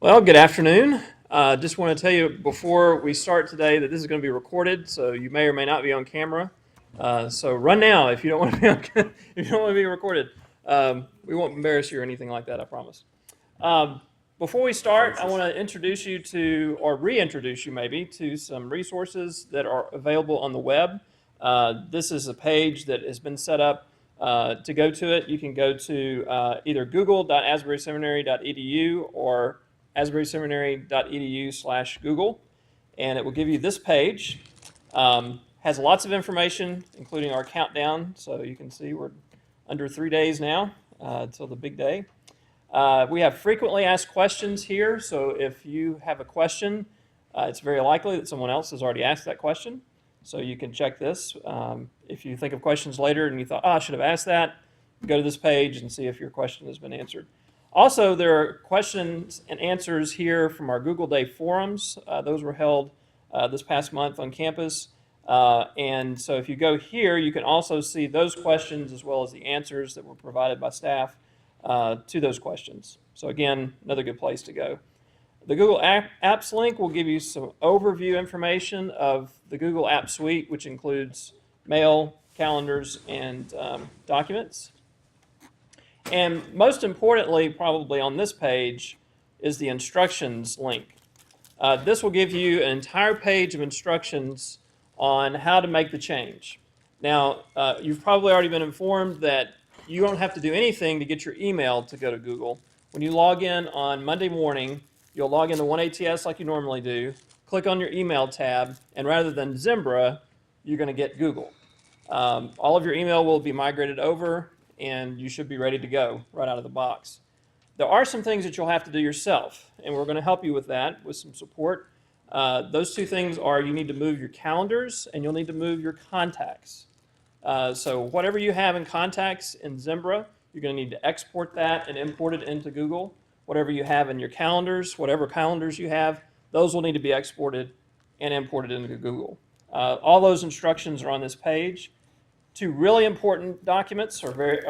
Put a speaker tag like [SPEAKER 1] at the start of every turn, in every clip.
[SPEAKER 1] Well, good afternoon. Just want to tell you before we start today that this is going to be recorded, so you may or may not be on camera. So run now if you don't want to be if you don't want to be recorded. We won't embarrass you or anything like that, I promise. Um, Before we start, I want to introduce you to, or reintroduce you maybe, to some resources that are available on the web. This is a page that has been set up to go to it. You can go to either google.asburyseminary.edu or asburyseminary.edu/Google, and it will give you this page. Has lots of information, including our countdown, so you can see we're under 3 days now until the big day. We have frequently asked questions here, so if you have a question, it's very likely that someone else has already asked that question. So you can check this. If you think of questions later and you thought, oh, I should have asked that, go to this page and see if your question has been answered. Also, there are questions and answers here from our Google Day forums. Those were held this past month on campus. And so if you go here, you can also see those questions as well as the answers that were provided by staff to those questions. So again, another good place to go. The Google Apps link will give you some overview information of the Google App Suite, which includes mail, calendars, and documents. And most importantly, probably on this page, is the instructions link. This will give you an entire page of instructions on how to make the change. Now, you've probably already been informed that you don't have to do anything to get your email to go to Google. When you log in on Monday morning, you'll log into OneATS like you normally do, click on your email tab, and rather than Zimbra, you're going to get Google. All of your email will be migrated over, and you should be ready to go right out of the box. There are some things that you'll have to do yourself, and we're going to help you with that with some support. Those two things are you need to move your calendars, and you'll need to move your contacts. So whatever you have in contacts in Zimbra, you're going to need to export that and import it into Google. Whatever you have in your calendars, whatever calendars you have, those will need to be exported and imported into Google. All those instructions are on this page. Two really important documents are right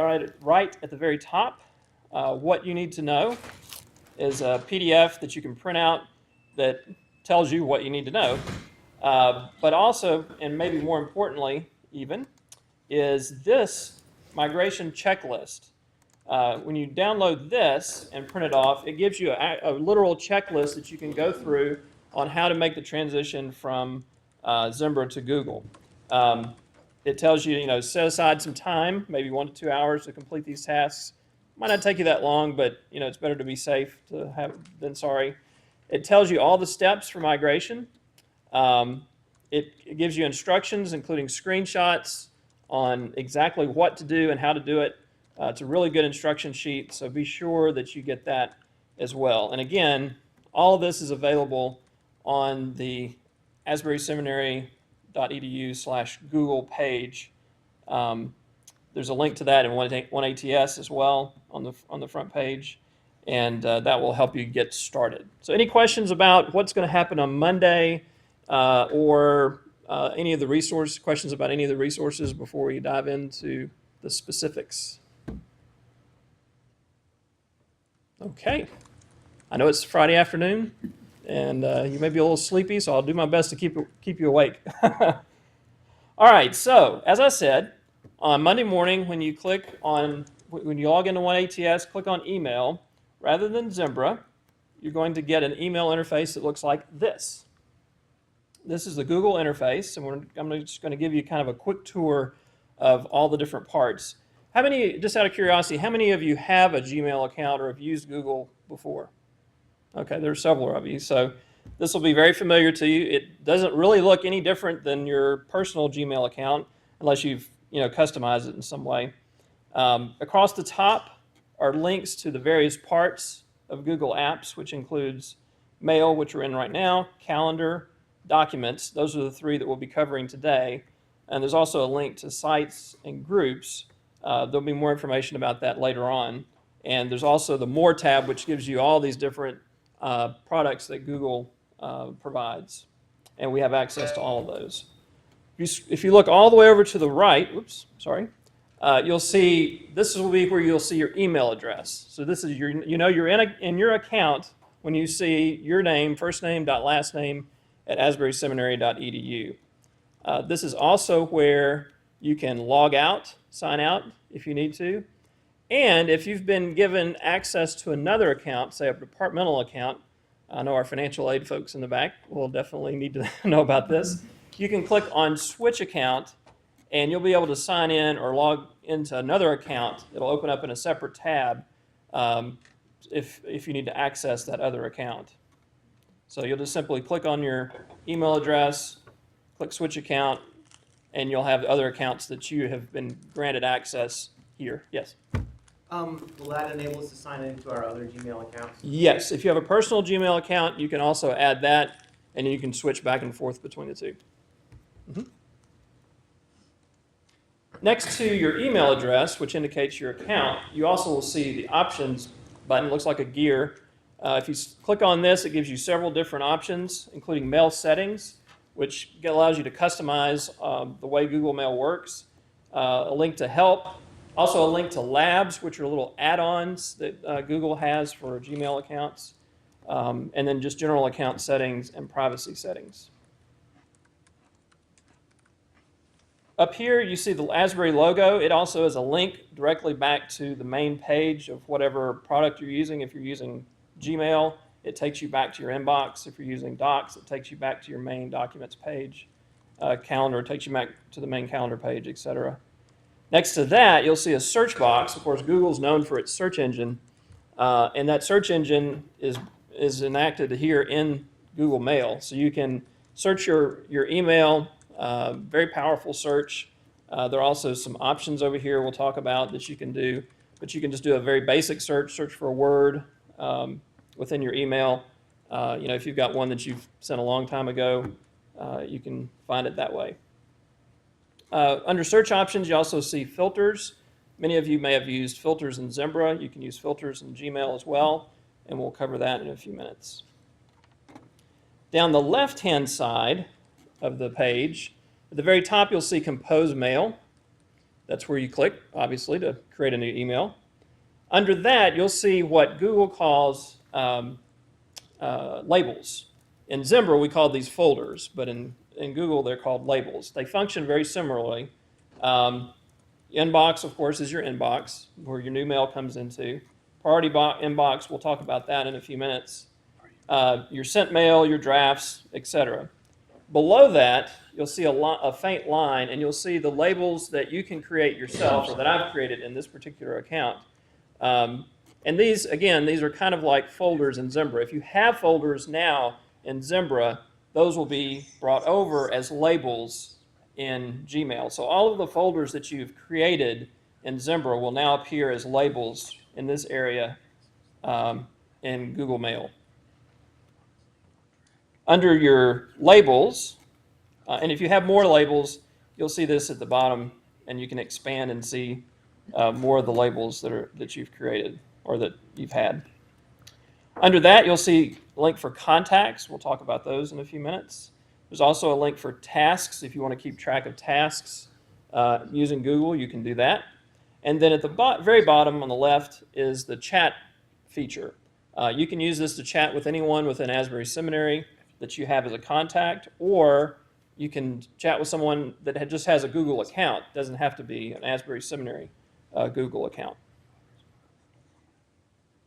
[SPEAKER 1] at the very top. What you need to know is a PDF that you can print out that tells you what you need to know. But also, and maybe more importantly even, is this migration checklist. When you download this and print it off, it gives you a literal checklist that you can go through on how to make the transition from Zimbra to Google. It tells you, set aside some time, maybe 1 to 2 hours to complete these tasks. Might not take you that long, but it's better to be safe than sorry. It tells you all the steps for migration. It gives you instructions, including screenshots on exactly what to do and how to do it. It's a really good instruction sheet, so be sure that you get that as well. And again, all of this is available on the asburyseminary.edu/Google page. There's a link to that in OneATS as well on the front page, and that will help you get started. So any questions about what's going to happen on Monday or any of the questions about any of the resources before we dive into the specifics? Okay. I know it's Friday afternoon, and you may be a little sleepy, so I'll do my best to keep you awake. All right, so as I said, on Monday morning, when you log into OneATS, click on email, rather than Zimbra, you're going to get an email interface that looks like this. This is the Google interface, and I'm just going to give you kind of a quick tour of all the different parts. Just out of curiosity, how many of you have a Gmail account or have used Google before? Okay, there's several of you, so this will be very familiar to you. It doesn't really look any different than your personal Gmail account unless you've customized it in some way. Across the top are links to the various parts of Google Apps, which includes Mail, which we're in right now, Calendar, Documents. Those are the three that we'll be covering today. And there's also a link to Sites and Groups. There'll be more information about that later on. And there's also the More tab, which gives you all these different products that Google provides. And we have access to all of those. If you look all the way over to the right, you'll see this will be where you'll see your email address. So this is you're in your account when you see your name, first name dot last name at asburyseminary.edu. This is also where you can log out, sign out if you need to. And if you've been given access to another account, say a departmental account, I know our financial aid folks in the back will definitely need to know about this. You can click on Switch Account, and you'll be able to sign in or log into another account. It'll open up in a separate tab if you need to access that other account. So you'll just simply click on your email address, click Switch Account, and you'll have other accounts that you have been granted access here. Yes?
[SPEAKER 2] Will that enable us to sign into our other Gmail accounts?
[SPEAKER 1] Yes. If you have a personal Gmail account, you can also add that, and you can switch back and forth between the two. Next to your email address, which indicates your account, you also will see the options button. It looks like a gear. If you click on this, it gives you several different options, including mail settings, which allows you to customize the way Google Mail works, a link to help, also a link to labs, which are little add-ons that Google has for Gmail accounts, and then just general account settings and privacy settings. Up here, you see the Asbury logo. It also is a link directly back to the main page of whatever product you're using. If you're using Gmail, it takes you back to your inbox. If you're using Docs, it takes you back to your main documents page. Calendar, it takes you back to the main calendar page, etc. Next to that, you'll see a search box. Of course, Google's known for its search engine, and that search engine is enacted here in Google Mail. So you can search your email. Very powerful search. There are also some options over here we'll talk about that you can do, but you can just do a very basic search for a word within your email. If you've got one that you've sent a long time ago, you can find it that way. Under search options, you also see filters. Many of you may have used filters in Zimbra. You can use filters in Gmail as well, and we'll cover that in a few minutes. Down the left-hand side of the page, at the very top you'll see Compose Mail. That's where you click, obviously, to create a new email. Under that, you'll see what Google calls labels. In Zimbra, we call these folders, but in Google, they're called labels. They function very similarly. Inbox, of course, is your inbox, where your new mail comes into. Priority inbox, we'll talk about that in a few minutes. Your sent mail, your drafts, etc. Below that, you'll see a faint line, and you'll see the labels that you can create yourself, or that I've created in this particular account. And these, again, these are kind of like folders in Zimbra. If you have folders now in Zimbra, those will be brought over as labels in Gmail. So all of the folders that you've created in Zimbra will now appear as labels in this area in Google Mail. Under your labels, and if you have more labels, you'll see this at the bottom, and you can expand and see more of the labels that you've created or that you've had. Under that, you'll see a link for contacts. We'll talk about those in a few minutes. There's also a link for tasks. If you want to keep track of tasks using Google, you can do that. And then at the very bottom on the left is the chat feature. You can use this to chat with anyone within Asbury Seminary that you have as a contact, or you can chat with someone that just has a Google account. It doesn't have to be an Asbury Seminary Google account.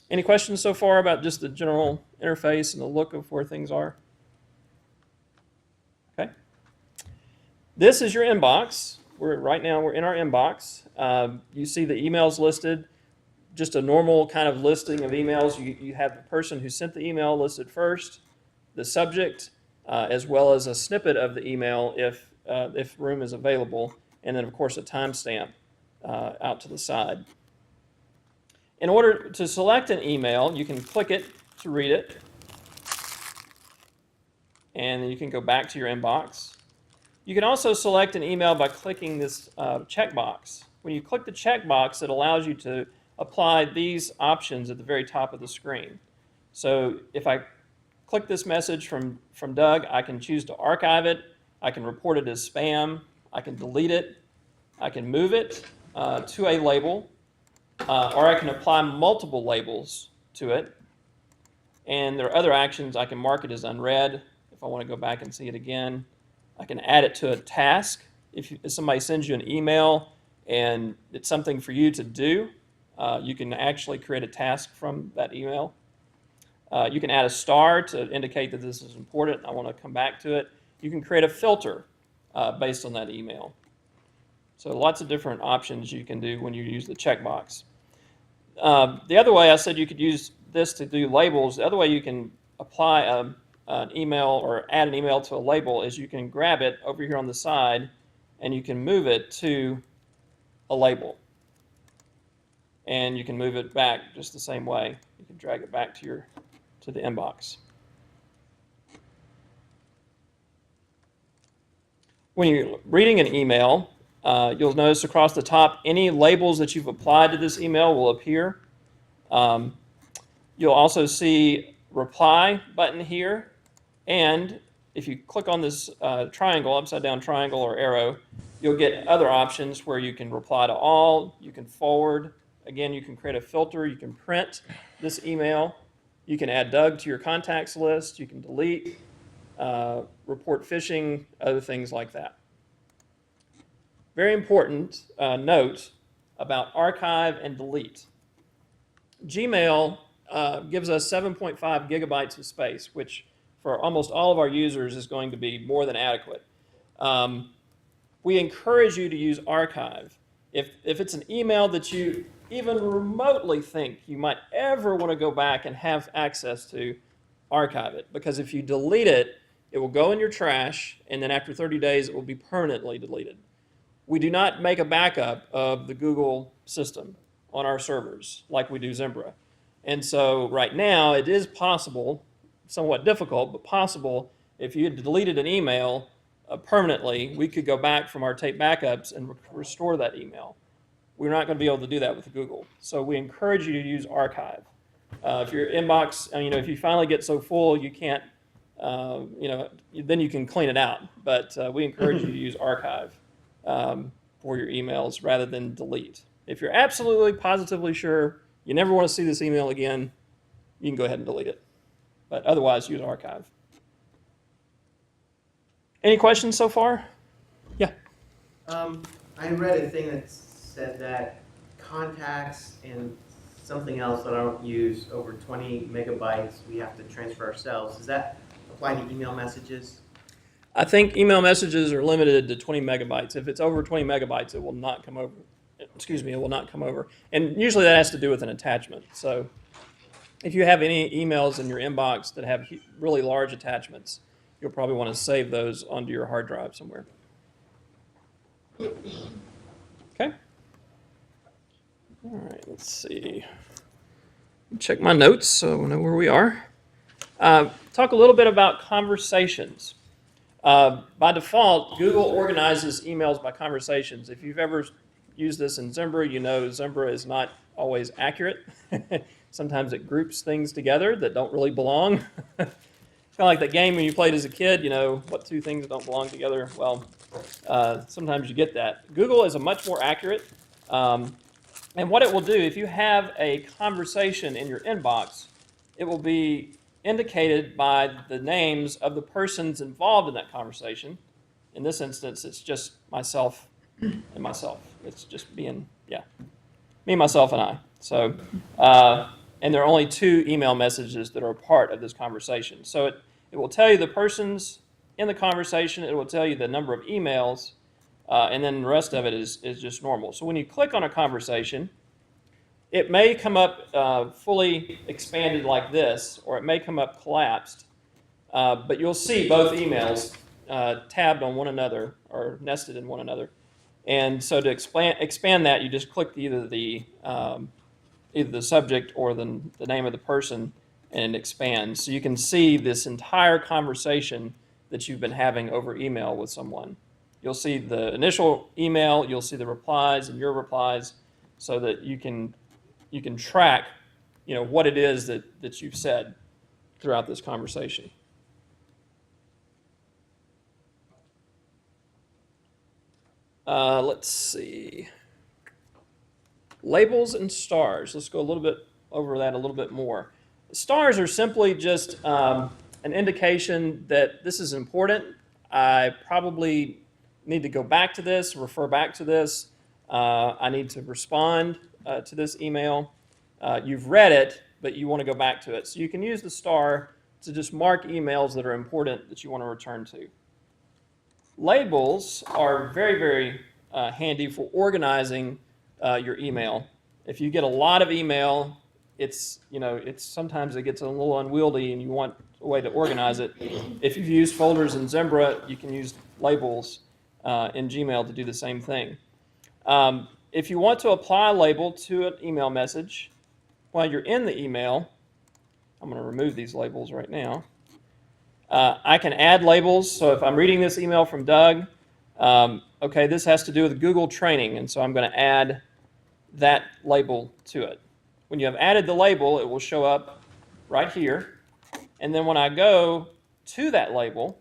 [SPEAKER 1] Any questions so far about just the general interface and the look of where things are? Okay. This is your inbox. Right now we're in our inbox. You see the emails listed, just a normal kind of listing of emails. You have the person who sent the email listed first, the subject, as well as a snippet of the email if room is available, and then of course a timestamp out to the side. In order to select an email, you can click it to read it, and then you can go back to your inbox. You can also select an email by clicking this checkbox. When you click the checkbox, it allows you to apply these options at the very top of the screen. So if I click this message from Doug, I can choose to archive it, I can report it as spam, I can delete it, I can move it to a label, or I can apply multiple labels to it. And there are other actions. I can mark it as unread if I want to go back and see it again. I can add it to a task. If somebody sends you an email and it's something for you to do, you can actually create a task from that email. You can add a star to indicate that this is important. I want to come back to it. You can create a filter based on that email. So lots of different options you can do when you use the checkbox. The other way I said you could use this to do labels. The other way you can apply an email or add an email to a label is you can grab it over here on the side and you can move it to a label. And you can move it back just the same way. You can drag it back to the inbox. When you're reading an email, you'll notice across the top any labels that you've applied to this email will appear. You'll also see reply button here, and if you click on this triangle, upside down triangle or arrow, you'll get other options where you can reply to all, you can forward, again you can create a filter, you can print this email, you can add Doug to your contacts list, you can delete, report phishing, other things like that. Very important note about archive and delete. Gmail gives us 7.5 gigabytes of space, which for almost all of our users is going to be more than adequate. We encourage you to use archive. If it's an email that you even remotely think you might ever want to go back and have access to, archive it. Because if you delete it, it will go in your trash, and then after 30 days, it will be permanently deleted. We do not make a backup of the Google system on our servers like we do Zimbra. And so right now, it is possible, somewhat difficult, but possible, if you had deleted an email permanently, we could go back from our tape backups and restore that email. We're not going to be able to do that with Google. So we encourage you to use archive. If your inbox, if you finally get so full you can't, then you can clean it out. But we encourage you to use archive for your emails rather than delete. If you're absolutely positively sure you never want to see this email again, you can go ahead and delete it. But otherwise, use archive. Any questions so far? Yeah.
[SPEAKER 2] I read a thing that said that contacts and something else that I don't use over 20 megabytes we have to transfer ourselves. Does that apply to email messages?
[SPEAKER 1] I think email messages are limited to 20 megabytes. If it's over 20 megabytes, it will not come over. Excuse me, it will not come over. And usually that has to do with an attachment. So if you have any emails in your inbox that have really large attachments, you'll probably want to save those onto your hard drive somewhere. Okay. All right, let's see. Check my notes so I know where we are. Talk a little bit about conversations. By default, Google organizes emails by conversations. If you've ever used this in Zimbra, you know Zimbra is not always accurate. Sometimes it groups things together that don't really belong. It's kind of like that game when you played as a kid, what two things don't belong together? Well, sometimes you get that. Google is a much more accurate. And what it will do, if you have a conversation in your inbox, it will be indicated by the names of the persons involved in that conversation. In this instance, it's just myself and myself. It's just me, myself, and I. So, and there are only 2 email messages that are a part of this conversation. So it will tell you the persons in the conversation. It will tell you the number of emails, and then the rest of it is just normal. So when you click on a conversation, it may come up fully expanded like this, or it may come up collapsed, but you'll see both emails tabbed on one another or nested in one another. And so to expand that, you just click either the subject or the name of the person, and it expands. So you can see this entire conversation that you've been having over email with someone. You'll see the initial email, you'll see the replies and your replies, so that you can track, what it is that you've said throughout this conversation. Let's see. Labels and stars. Let's go a little bit over that a little bit more. Stars are simply just an indication that this is important. I probably need to go back to this, refer back to this. I need to respond to this email. You've read it, but you want to go back to it. So you can use the star to just mark emails that are important that you want to return to. Labels are very, very handy for organizing your email. If you get a lot of email, it's sometimes it gets a little unwieldy and you want a way to organize it. If you've used folders in Zimbra, you can use labels in Gmail to do the same thing. If you want to apply a label to an email message, while you're in the email, I'm going to remove these labels right now. I can add labels. So if I'm reading this email from Doug, okay, this has to do with Google training, and so I'm going to add that label to it. When you have added the label, it will show up right here. And then when I go to that label,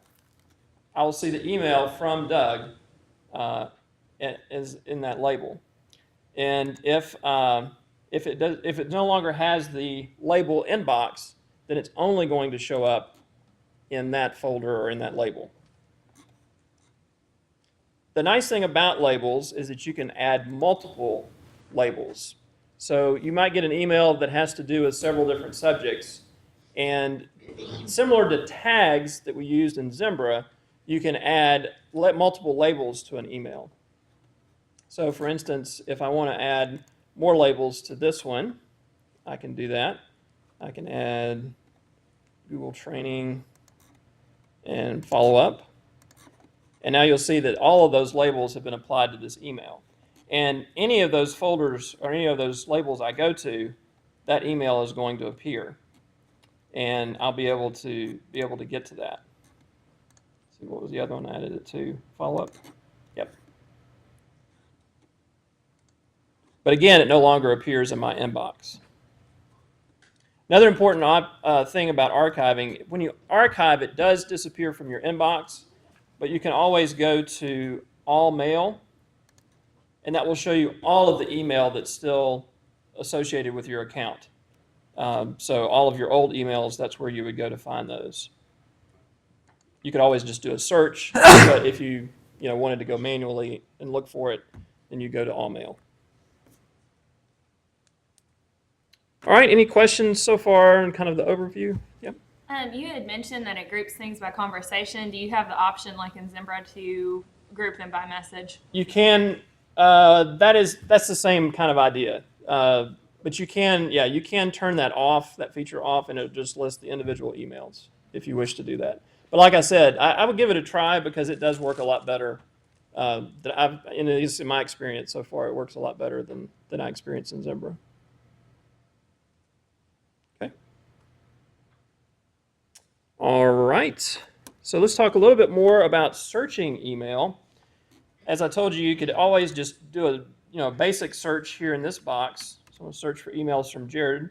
[SPEAKER 1] I will see the email from Doug is in that label. And if it no longer has the label inbox, then it's only going to show up in that folder or in that label. The nice thing about labels is that you can add multiple labels. So you might get an email that has to do with several different subjects. And similar to tags that we used in Zimbra, you can add multiple labels to an email. So for instance, if I want to add more labels to this one, I can do that. I can add Google training and follow up. And now you'll see that all of those labels have been applied to this email. And any of those folders or any of those labels I go to, that email is going to appear. And I'll be able to get to that. Let's see, what was the other one I added it to? Follow up? Yep. But again, it no longer appears in my inbox. Another important thing about archiving, when you archive, it does disappear from your inbox, but you can always go to All Mail, and that will show you all of the email that's still associated with your account. So all of your old emails, that's where you would go to find those. You could always just do a search, but if you wanted to go manually and look for it, then you go to All Mail. All right, any questions so far in kind of the overview? Yep.
[SPEAKER 3] You had mentioned that it groups things by conversation. Do you have the option, like in Zimbra, to group them by message?
[SPEAKER 1] You can. That's the same kind of idea. But you can turn that off, that feature off, and it'll just list the individual emails if you wish to do that. But like I said, I would give it a try because it does work a lot better. At least in my experience so far, it works a lot better than I experienced in Zimbra. Okay. All right. So let's talk a little bit more about searching email. As I told you, you could always just do a basic search here in this box. So I'm going to search for emails from Jared,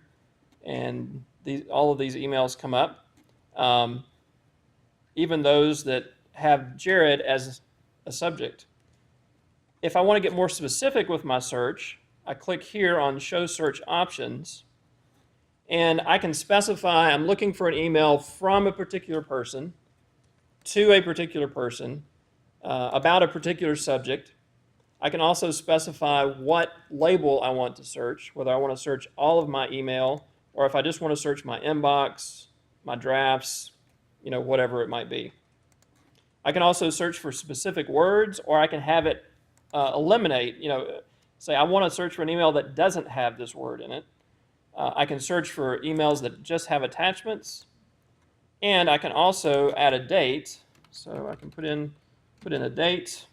[SPEAKER 1] and all of these emails come up. Even those that have Jared as a subject. If I want to get more specific with my search, I click here on Show Search Options, and I can specify I'm looking for an email from a particular person to a particular person about a particular subject. I can also specify what label I want to search, whether I want to search all of my email or if I just want to search my inbox, my drafts, whatever it might be. I can also search for specific words, or I can have it eliminate, say I want to search for an email that doesn't have this word in it. I can search for emails that just have attachments, and I can also add a date. So I can put in a date,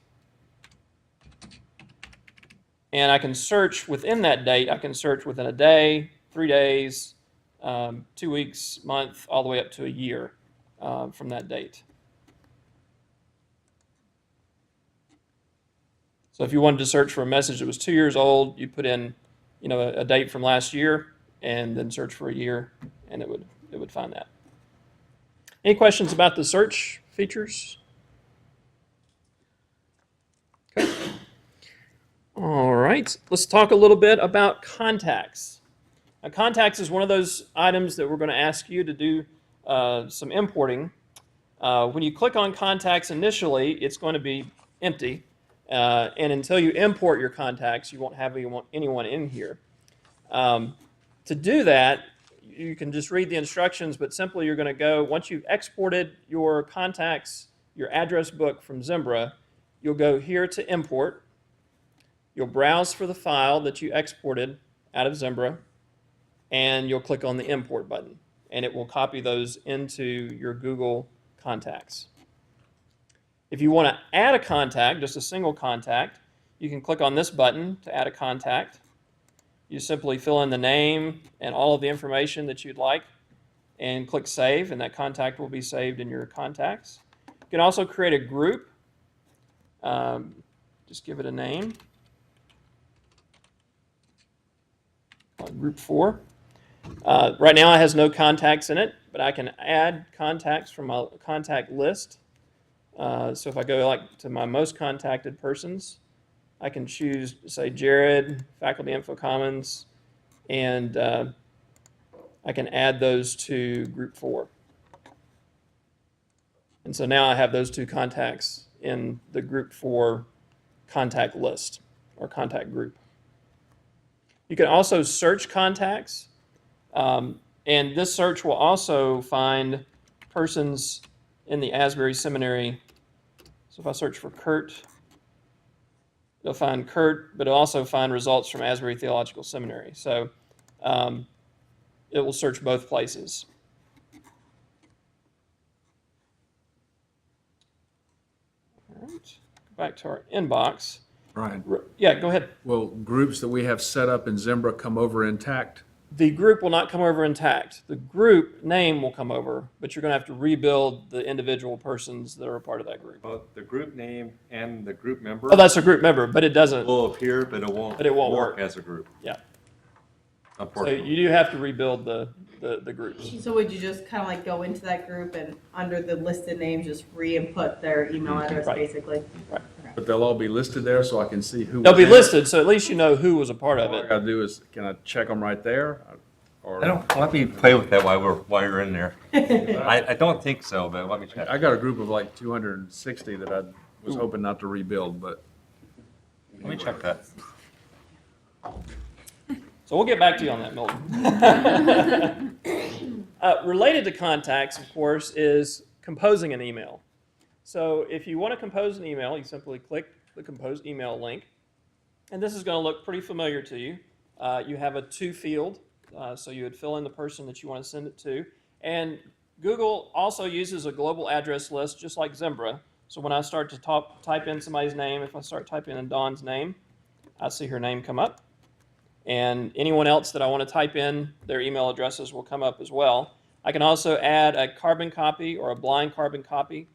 [SPEAKER 1] and I can search within that date. I can search within a day, 3 days, 2 weeks, month, all the way up to a year from that date. So if you wanted to search for a message that was 2 years old, you put in, a date from last year, and then search for a year, and it would find that. Any questions about the search features? Okay. All right, let's talk a little bit about contacts. Now, contacts is one of those items that we're going to ask you to do some importing. When you click on contacts initially, it's going to be empty. And until you import your contacts, you won't have anyone in here. To do that, you can just read the instructions, but simply you're going to go, once you've exported your contacts, your address book from Zimbra, you'll go here to import. You'll browse for the file that you exported out of Zimbra, and you'll click on the import button, and it will copy those into your Google contacts. If you want to add a contact, just a single contact, you can click on this button to add a contact. You simply fill in the name and all of the information that you'd like and click save, and that contact will be saved in your contacts. You can also create a group. Just give it a name. Group 4. Right now it has no contacts in it, but I can add contacts from my contact list. So if I go to my most contacted persons, I can choose, say, Jared, Faculty Info Commons, and I can add those to Group 4. And so now I have those 2 contacts in the Group 4 contact list or contact group. You can also search contacts, and this search will also find persons in the Asbury Seminary. So if I search for Kurt, it'll find Kurt, but it'll also find results from Asbury Theological Seminary. So it will search both places. All right, go back to our inbox.
[SPEAKER 4] Brian,
[SPEAKER 1] Yeah, go ahead.
[SPEAKER 4] will groups that we have set up in Zimbra come over intact?
[SPEAKER 1] The group will not come over intact. The group name will come over, but you're going to have to rebuild the individual persons that are a part of that group.
[SPEAKER 5] Well, the group name and the group member
[SPEAKER 1] Oh, that's a group member, but it doesn't.
[SPEAKER 5] will appear, but it won't.
[SPEAKER 1] But it won't work.
[SPEAKER 5] as a group.
[SPEAKER 1] Yeah. So
[SPEAKER 5] Unfortunately.
[SPEAKER 1] you do have to rebuild the groups.
[SPEAKER 6] So would you just kind of like go into that group and under the listed names, just re-input their email address,
[SPEAKER 1] Right.
[SPEAKER 6] basically?
[SPEAKER 4] But they'll all be listed there so I can see who.
[SPEAKER 1] They'll be
[SPEAKER 4] was in it?
[SPEAKER 1] listed, so at least you know who was a part of
[SPEAKER 4] All I
[SPEAKER 1] it.
[SPEAKER 4] gotta do is, can I check them right there? Or
[SPEAKER 5] Let me play with that while you're in there. I don't think so, but let me check.
[SPEAKER 4] I got a group of like 260 that I was hoping not to rebuild, but
[SPEAKER 5] Let me check that.
[SPEAKER 1] So we'll get back to you on that, Milton. Related to contacts, of course, is composing an email. So if you want to compose an email, you simply click the compose email link. And this is going to look pretty familiar to you. You have a to field, so you would fill in the person that you want to send it to. And Google also uses a global address list just like Zimbra. So when I start to type in somebody's name, if I start typing in Dawn's name, I see her name come up. And anyone else that I want to type in, their email addresses will come up as well. I can also add a carbon copy or a blind carbon copy.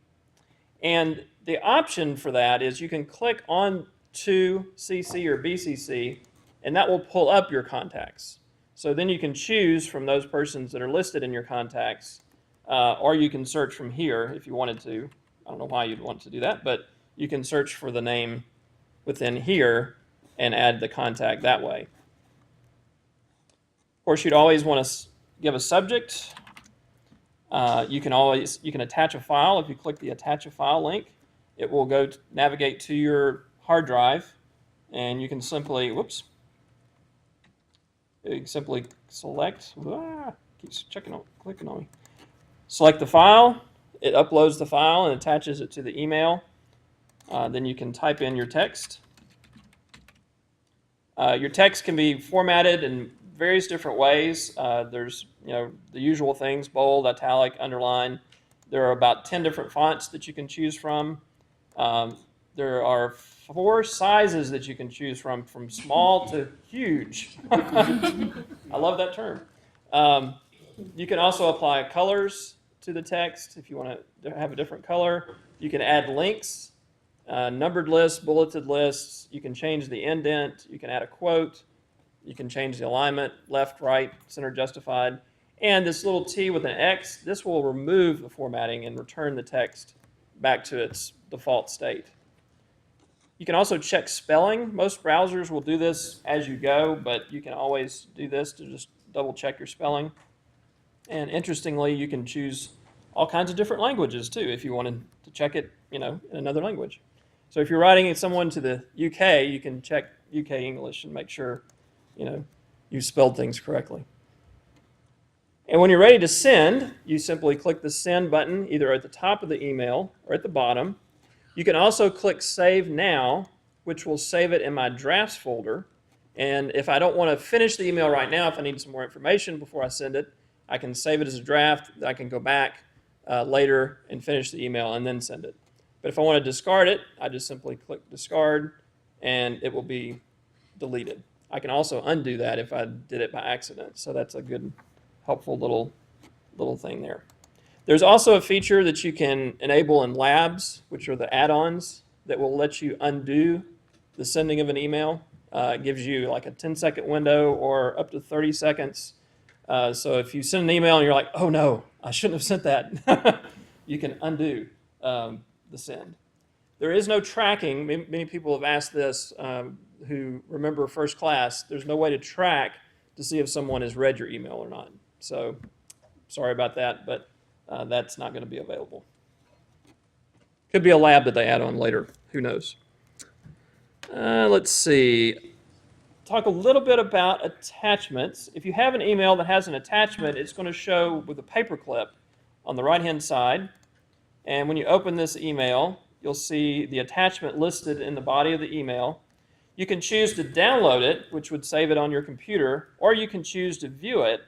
[SPEAKER 1] And the option for that is you can click on to CC or BCC, and that will pull up your contacts. So then you can choose from those persons that are listed in your contacts, or you can search from here if you wanted to. I don't know why you'd want to do that, but you can search for the name within here and add the contact that way. Of course, you'd always want to give a subject. You can attach a file. If you click the attach a file link, it will go navigate to your hard drive, and you can simply, you can simply select, keeps clicking on me. Select the file, it uploads the file and attaches it to the email. Then you can type in your text. Your text can be formatted in various different ways. There's the usual things: bold, italic, underline. There are about 10 different fonts that you can choose from. There are 4 sizes that you can choose from small to huge. I love that term. You can also apply colors to the text if you want to have a different color. You can add links, numbered lists, bulleted lists. You can change the indent. You can add a quote. You can change the alignment, left, right, center justified. And this little T with an X, this will remove the formatting and return the text back to its default state. You can also check spelling. Most browsers will do this as you go, but you can always do this to just double check your spelling. And interestingly, you can choose all kinds of different languages too if you wanted to check it, in another language. So if you're writing someone to the UK, you can check UK English and make sure, you spelled things correctly. And when you're ready to send, you simply click the send button either at the top of the email or at the bottom. You can also click Save Now, which will save it in my drafts folder. And if I don't want to finish the email right now, if I need some more information before I send it, I can save it as a draft. I can go back later and finish the email and then send it. But if I want to discard it, I just simply click Discard, and it will be deleted. I can also undo that if I did it by accident. So that's a good, helpful little thing there. There's also a feature that you can enable in Labs, which are the add-ons that will let you undo the sending of an email. It gives you like a 10-second window or up to 30 seconds. So if you send an email and you're like, oh no, I shouldn't have sent that, you can undo the send. There is no tracking. Many people have asked this who remember first class. There's no way to track to see if someone has read your email or not. So sorry about that, but that's not going to be available. Could be a lab that they add on later. Who knows? Let's see. Talk a little bit about attachments. If you have an email that has an attachment, it's going to show with a paperclip on the right-hand side. And when you open this email, you'll see the attachment listed in the body of the email. You can choose to download it, which would save it on your computer, or you can choose to view it.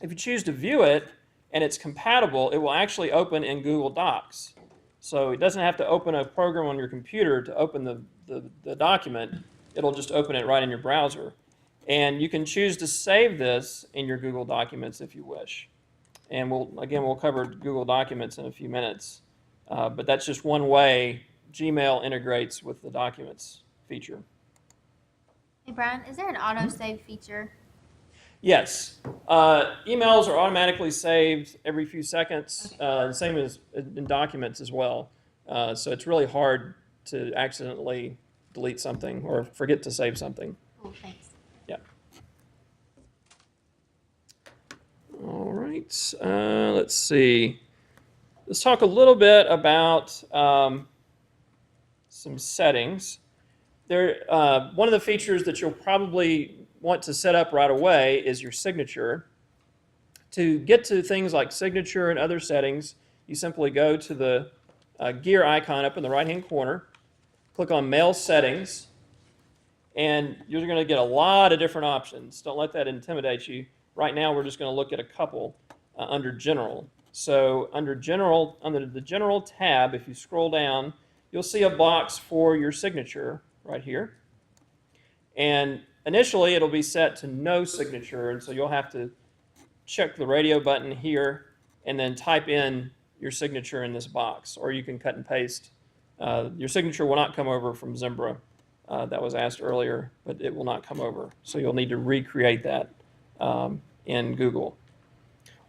[SPEAKER 1] If you choose to view it and it's compatible, it will actually open in Google Docs. So it doesn't have to open a program on your computer to open the document. It'll just open it right in your browser. And you can choose to save this in your Google Documents if you wish. And we'll cover Google Documents in a few minutes. But that's just one way Gmail integrates with the Documents feature.
[SPEAKER 7] Hey Brian, is there an autosave feature?
[SPEAKER 1] Yes. Emails are automatically saved every few seconds, same as in Documents as well. So it's really hard to accidentally delete something or forget to save something.
[SPEAKER 7] Oh, thanks.
[SPEAKER 1] Yeah. All right. Let's see. Let's talk a little bit about some settings. One of the features that you'll probably want to set up right away is your signature. To get to things like signature and other settings, you simply go to the gear icon up in the right-hand corner, click on Mail Settings, and you're going to get a lot of different options. Don't let that intimidate you. Right now, we're just going to look at a couple under General. So under the General tab, if you scroll down, you'll see a box for your signature right here. And initially, it'll be set to no signature, and so you'll have to check the radio button here and then type in your signature in this box, or you can cut and paste. Your signature will not come over from Zimbra. That was asked earlier, but it will not come over. So you'll need to recreate that in Google.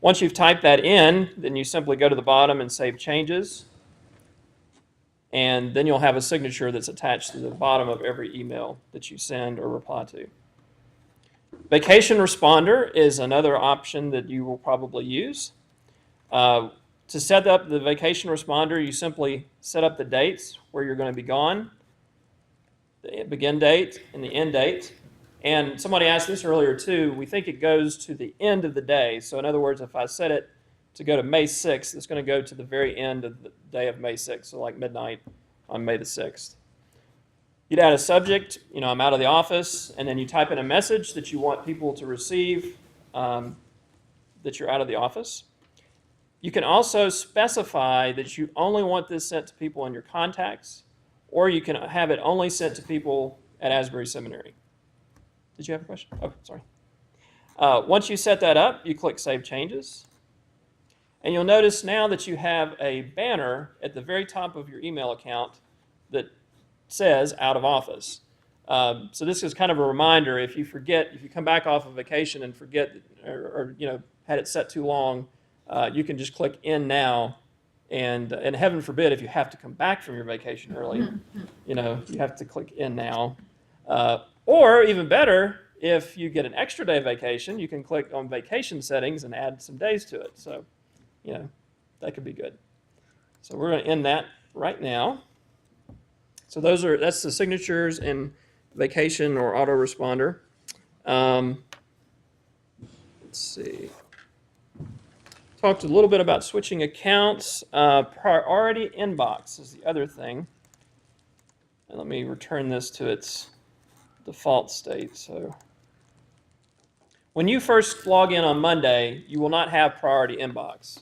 [SPEAKER 1] Once you've typed that in, then you simply go to the bottom and save changes. And then you'll have a signature that's attached to the bottom of every email that you send or reply to. Vacation Responder is another option that you will probably use. To set up the Vacation Responder, you simply set up the dates where you're going to be gone, the begin date and the end date. And somebody asked this earlier too. We think it goes to the end of the day. So in other words, if I set it to go to May 6th, it's going to go to the very end of the day of May 6th, so like midnight on May the 6th. You'd add a subject, I'm out of the office, and then you type in a message that you want people to receive that you're out of the office. You can also specify that you only want this sent to people in your contacts, or you can have it only sent to people at Asbury Seminary. Did you have a question? Oh, sorry. Once you set that up, you click Save Changes. And you'll notice now that you have a banner at the very top of your email account that says Out of Office. So this is kind of a reminder. If you come back off of vacation and forget or had it set too long, you can just click In Now. And heaven forbid if you have to come back from your vacation early, you have to click In Now. Or even better, if you get an extra day of vacation, you can click on vacation settings and add some days to it. So, that could be good. So we're going to end that right now. So that's the signatures and vacation or autoresponder. Let's see. Talked a little bit about switching accounts. Priority inbox is the other thing. And let me return this to its default state. So when you first log in on Monday, you will not have priority inbox.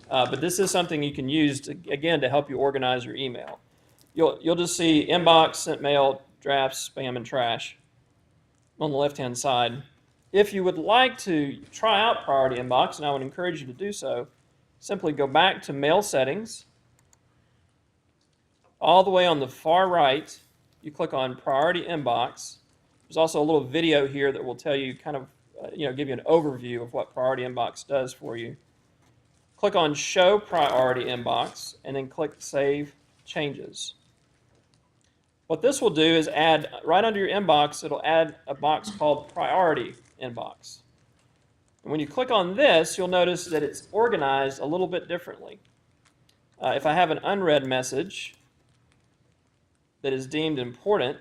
[SPEAKER 1] But this is something you can use, again, to help you organize your email. You'll just see inbox, sent mail, drafts, spam, and trash on the left-hand side. If you would like to try out priority inbox, and I would encourage you to do so, simply go back to mail settings. All the way on the far right, you click on priority inbox. There's also a little video here that will tell you kind of, give you an overview of what priority inbox does for you. Click on show priority inbox and then click save changes. What this will do is add, right under your inbox, it'll add a box called priority inbox. And when you click on this, you'll notice that it's organized a little bit differently. If I have an unread message that is deemed important,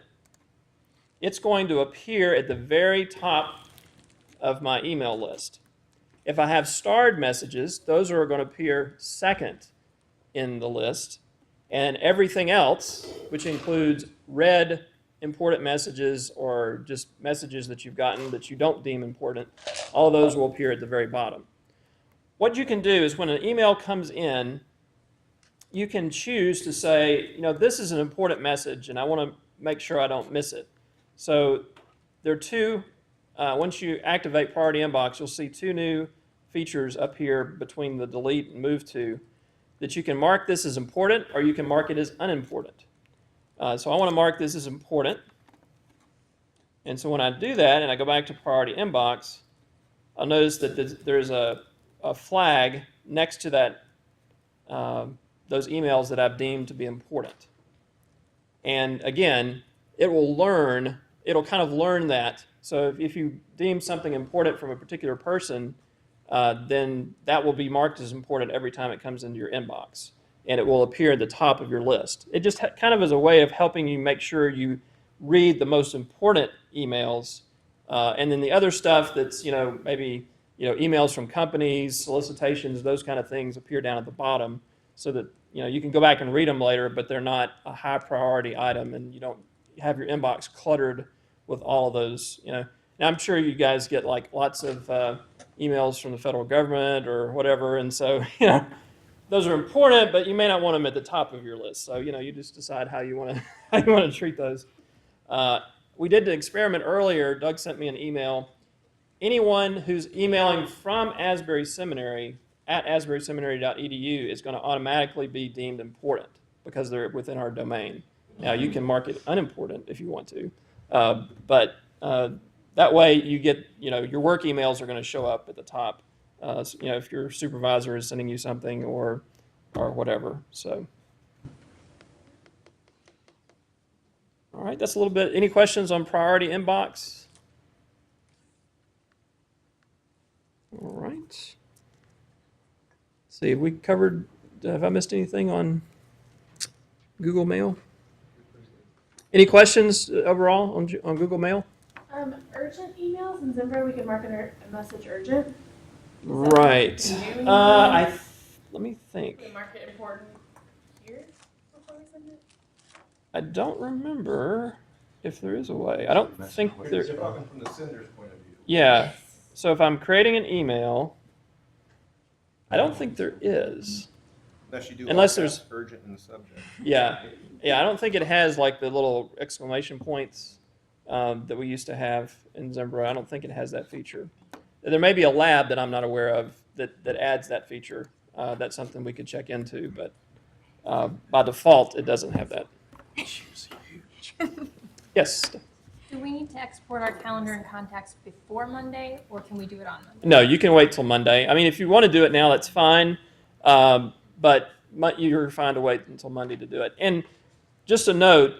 [SPEAKER 1] it's going to appear at the very top of my email list. If I have starred messages, those are going to appear second in the list. And everything else, which includes read important messages or just messages that you've gotten that you don't deem important, all of those will appear at the very bottom. What you can do is when an email comes in, you can choose to say, this is an important message and I want to make sure I don't miss it. So there are two, once you activate priority inbox, you'll see two new features up here between the delete and move to, that you can mark this as important or you can mark it as unimportant. So I want to mark this as important. And so when I do that and I go back to priority inbox, I'll notice that there's a flag next to that, those emails that I've deemed to be important. And again, it'll kind of learn that. So if you deem something important from a particular person, then that will be marked as important every time it comes into your inbox. And it will appear at the top of your list. It just kind of is a way of helping you make sure you read the most important emails. And then the other stuff that's, maybe, emails from companies, solicitations, those kind of things appear down at the bottom so that, you can go back and read them later, but they're not a high priority item and you don't have your inbox cluttered with all of those, Now, I'm sure you guys get like lots of emails from the federal government or whatever, and so those are important, but you may not want them at the top of your list. So you just decide how you want to treat those. We did the experiment earlier. Doug sent me an email. Anyone who's emailing from Asbury Seminary at asburyseminary.edu is going to automatically be deemed important because they're within our domain. Now you can mark it unimportant if you want to, but that way you get, your work emails are going to show up at the top, if your supervisor is sending you something or whatever. So, all right, that's a little bit. Any questions on priority inbox? All right. Let's see, have I missed anything on Google Mail? Any questions overall on Google Mail?
[SPEAKER 8] Urgent emails in Zimbra, we can mark a message urgent.
[SPEAKER 1] Right. Let me think.
[SPEAKER 8] We mark it important here before we send it.
[SPEAKER 1] I don't remember if there is a way. I don't think there.
[SPEAKER 9] You're talking from the sender's point of view.
[SPEAKER 1] Yeah. So if I'm creating an email, I don't think there is. Unless there's
[SPEAKER 9] urgent in the subject.
[SPEAKER 1] Yeah. I don't think it has like the little exclamation points that we used to have in Zimbra. I don't think it has that feature. There may be a lab that I'm not aware of that adds that feature. That's something we could check into, but by default, it doesn't have that. Yes.
[SPEAKER 3] Do we need to export our calendar and contacts before Monday, or can we do it on Monday?
[SPEAKER 1] No, you can wait till Monday. I mean, if you want to do it now, that's fine. But you're fine to wait until Monday to do it. And just a note,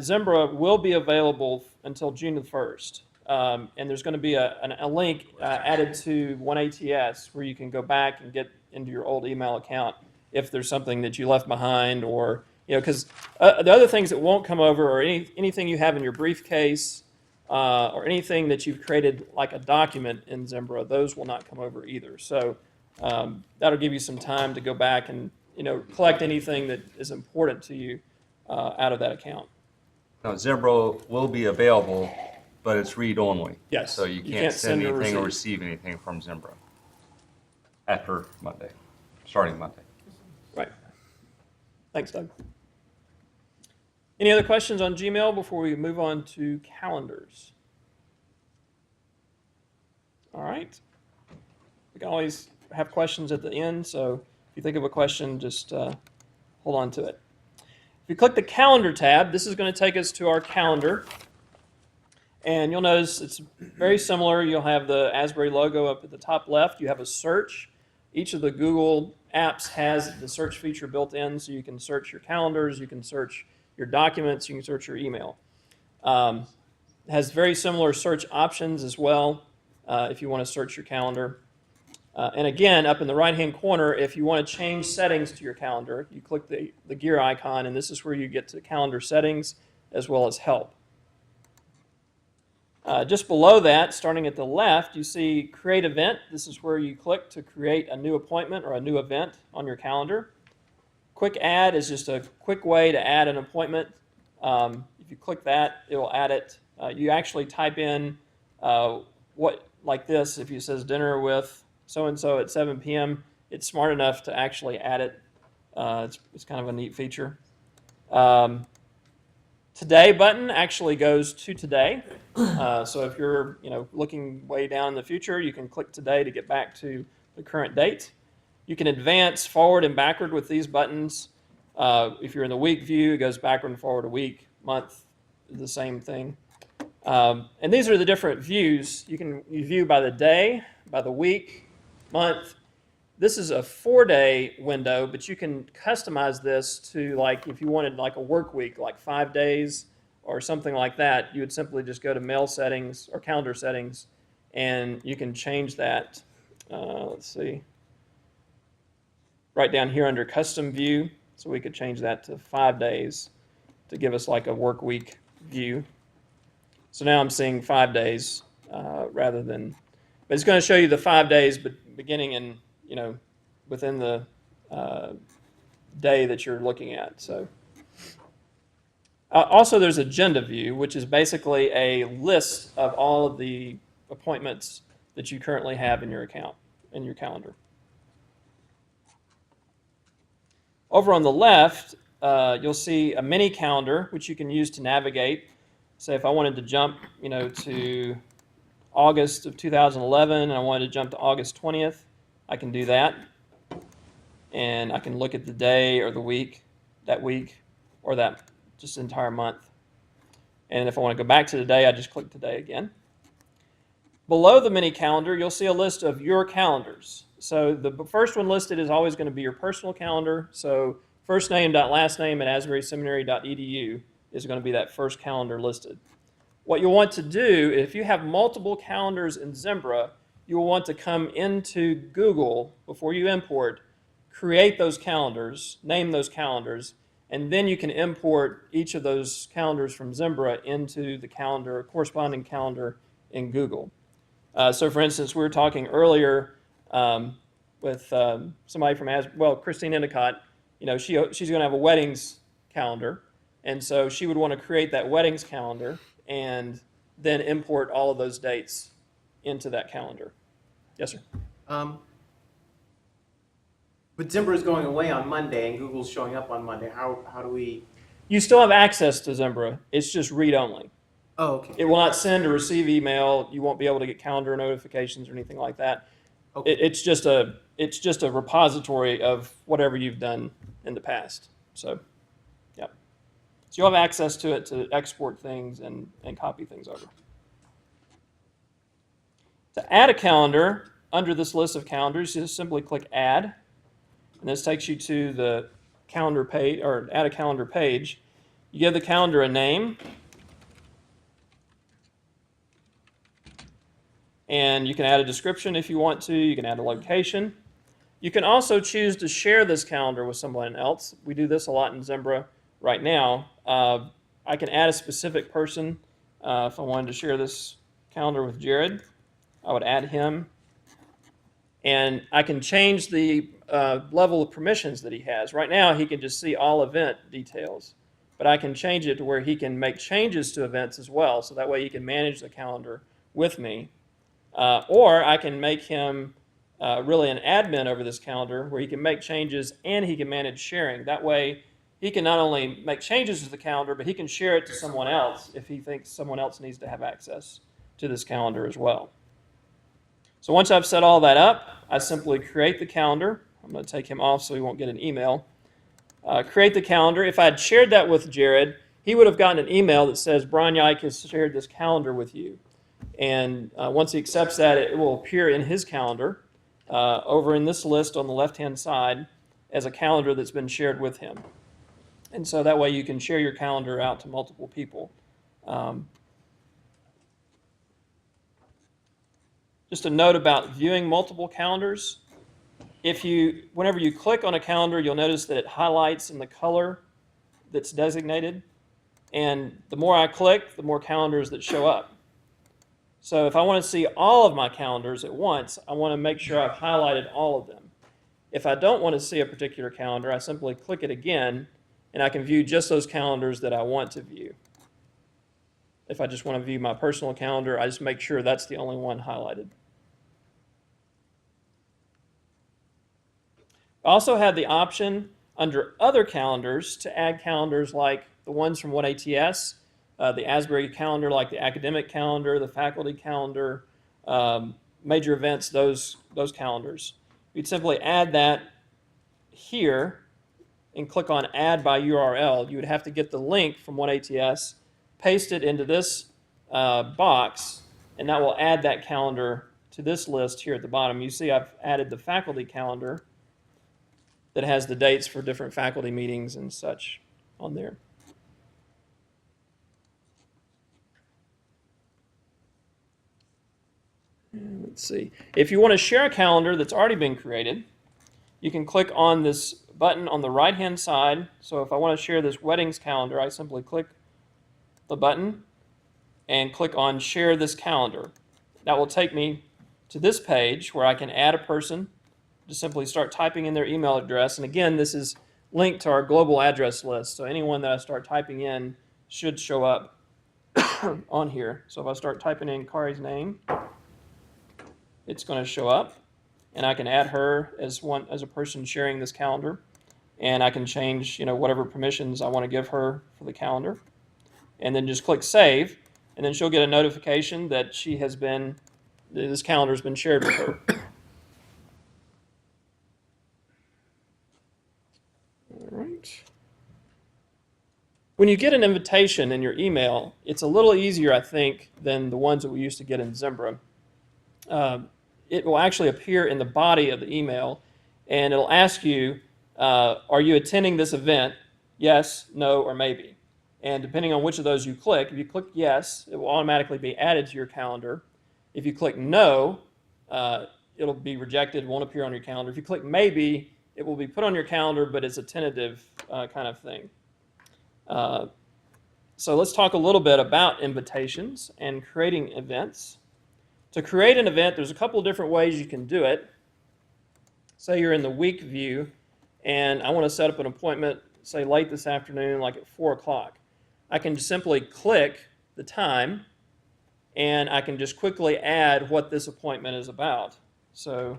[SPEAKER 1] Zimbra will be available until June the 1st. and there's going to be a link added to 1ATS where you can go back and get into your old email account if there's something that you left behind, or because the other things that won't come over are anything you have in your briefcase or anything that you've created like a document in Zimbra. Those will not come over either. So that'll give you some time to go back and collect anything that is important to you out of that account.
[SPEAKER 5] Now, Zimbra will be available, but it's read-only.
[SPEAKER 1] Yes.
[SPEAKER 5] So you can't send anything or receive anything from Zimbra after Monday, starting Monday.
[SPEAKER 1] Right. Thanks, Doug. Any other questions on Gmail before we move on to calendars? All right. We can always have questions at the end, so if you think of a question, just hold on to it. If you click the calendar tab, this is going to take us to our calendar. And you'll notice it's very similar. You'll have the Asbury logo up at the top left. You have a search. Each of the Google apps has the search feature built in, so you can search your calendars, you can search your documents, you can search your email. It has very similar search options as well if you want to search your calendar. And again, up in the right-hand corner, if you want to change settings to your calendar, you click the gear icon, and this is where you get to calendar settings as well as help. Just below that, starting at the left, you see Create Event. This is where you click to create a new appointment or a new event on your calendar. Quick Add is just a quick way to add an appointment. If you click that, it will add it. You actually type in like this. If it says dinner with so-and-so at 7 p.m., it's smart enough to actually add it. It's kind of a neat feature. Today button actually goes to today. So if you're looking way down in the future, you can click today to get back to the current date. You can advance forward and backward with these buttons. If you're in the week view, it goes backward and forward a week, month, the same thing. And these are the different views. You view by the day, by the week, month. This is a 4-day window, but you can customize this to, like, if you wanted like a work week, like 5 days or something like that, you would simply just go to mail settings or calendar settings, and you can change that. Let's see. Right down here under custom view, so we could change that to 5 days to give us like a work week view. So now I'm seeing 5 days rather than, but it's going to show you the 5 days, but beginning in within the day that you're looking at. So also there's agenda view, which is basically a list of all of the appointments that you currently have in your account, in your calendar. Over on the left, you'll see a mini calendar, which you can use to navigate. Say if I wanted to jump, to August of 2011, and I wanted to jump to August 20th, I can do that. And I can look at the day or the week, that week, or that just entire month. And if I want to go back to today, I just click today again. Below the mini calendar, you'll see a list of your calendars. So the first one listed is always going to be your personal calendar. So first name dot last name at asburyseminary.edu is going to be that first calendar listed. What you'll want to do, if you have multiple calendars in Zimbra, you will want to come into Google before you import, create those calendars, name those calendars, and then you can import each of those calendars from Zimbra into the calendar, corresponding calendar in Google. So for instance, we were talking earlier with somebody from Christine Endicott. She's going to have a weddings calendar, and so she would want to create that weddings calendar and then import all of those dates into that calendar. Yes, sir.
[SPEAKER 2] But Zimbra is going away on Monday and Google's showing up on Monday. How do we?
[SPEAKER 1] You still have access to Zimbra. It's just read only.
[SPEAKER 2] Oh, okay.
[SPEAKER 1] It will not send or receive email. You won't be able to get calendar notifications or anything like that.
[SPEAKER 2] Okay.
[SPEAKER 1] It's just a repository of whatever you've done in the past. So, yeah. So you'll have access to it to export things and copy things over. To add a calendar under this list of calendars, you just simply click Add. And this takes you to the calendar page, or add a calendar page. You give the calendar a name. And you can add a description if you want to. You can add a location. You can also choose to share this calendar with someone else. We do this a lot in Zimbra right now. I can add a specific person. If I wanted to share this calendar with Jared, I would add him. And I can change the level of permissions that he has. Right now, he can just see all event details. But I can change it to where he can make changes to events as well. So that way he can manage the calendar with me. Or I can make him really an admin over this calendar where he can make changes and he can manage sharing. That way he can not only make changes to the calendar, but he can share it to someone else if he thinks someone else needs to have access to this calendar as well. So once I've set all that up, I simply create the calendar. I'm going to take him off so he won't get an email. Create the calendar. If I had shared that with Jared, he would have gotten an email that says, Brian Yike has shared this calendar with you. And once he accepts that, it will appear in his calendar over in this list on the left-hand side as a calendar that's been shared with him. And so that way you can share your calendar out to multiple people. Just a note about viewing multiple calendars. Whenever you click on a calendar, you'll notice that it highlights in the color that's designated. And the more I click, the more calendars that show up. So if I want to see all of my calendars at once, I want to make sure I've highlighted all of them. If I don't want to see a particular calendar, I simply click it again, and I can view just those calendars that I want to view. If I just want to view my personal calendar, I just make sure that's the only one highlighted. I also have the option under other calendars to add calendars like the ones from 1ATS, the Asbury calendar, like the academic calendar, the faculty calendar, major events, those calendars. You'd simply add that here and click on Add by URL. You would have to get the link from 1ATS, paste it into this box, and that will add that calendar to this list here at the bottom. You see I've added the faculty calendar that has the dates for different faculty meetings and such on there. Let's see. If you want to share a calendar that's already been created, you can click on this button on the right-hand side. So if I want to share this weddings calendar, I simply click the button and click on Share this calendar. That will take me to this page where I can add a person. Just simply start typing in their email address. And again, this is linked to our global address list. So anyone that I start typing in should show up on here. So if I start typing in Kari's name, it's going to show up. And I can add her as a person sharing this calendar. And I can change, whatever permissions I want to give her for the calendar. And then just click Save. And then she'll get a notification that this calendar has been shared with her. Right. When you get an invitation in your email, it's a little easier, I think, than the ones that we used to get in Zimbra. It will actually appear in the body of the email, and it'll ask you, are you attending this event? Yes, no, or maybe. And depending on which of those you click, if you click yes, it will automatically be added to your calendar. If you click no, it'll be rejected, won't appear on your calendar. If you click maybe, it will be put on your calendar, but it's a tentative kind of thing. So let's talk a little bit about invitations and creating events. To create an event, there's a couple of different ways you can do it. Say you're in the week view, and I want to set up an appointment, say late this afternoon, like at 4 o'clock. I can simply click the time, and I can just quickly add what this appointment is about. So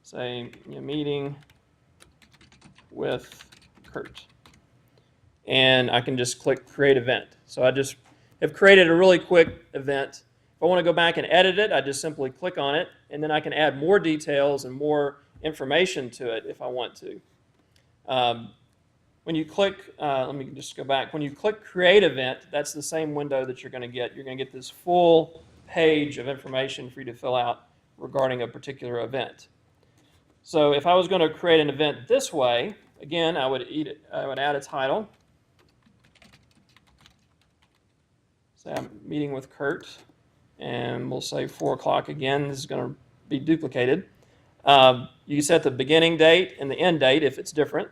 [SPEAKER 1] say meeting with Kurt. And I can just click Create Event. So I just have created a really quick event. If I want to go back and edit it, I just simply click on it, and then I can add more details and more information to it if I want to. When you click, let me just go back. When you click Create Event, that's the same window that you're going to get. You're going to get this full page of information for you to fill out regarding a particular event. So if I was going to create an event this way, again, I would add a title. Say I'm meeting with Kurt, and we'll say 4 o'clock again. This is going to be duplicated. You can set the beginning date and the end date if it's different.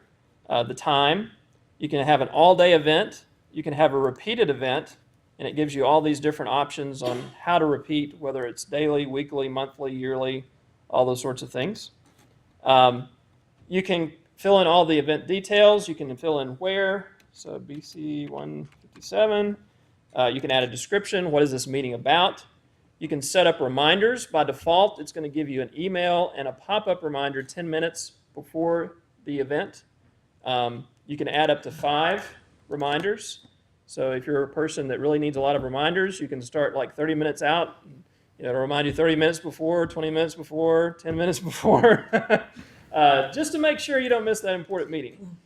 [SPEAKER 1] The time. You can have an all-day event. You can have a repeated event, and it gives you all these different options on how to repeat, whether it's daily, weekly, monthly, yearly, all those sorts of things. You can fill in all the event details. You can fill in where, so BC 157. You can add a description. What is this meeting about? You can set up reminders. By default, it's going to give you an email and a pop-up reminder 10 minutes before the event. You can add up to 5 reminders. So if you're a person that really needs a lot of reminders, you can start like 30 minutes out. It'll remind you 30 minutes before, 20 minutes before, 10 minutes before, just to make sure you don't miss that important meeting.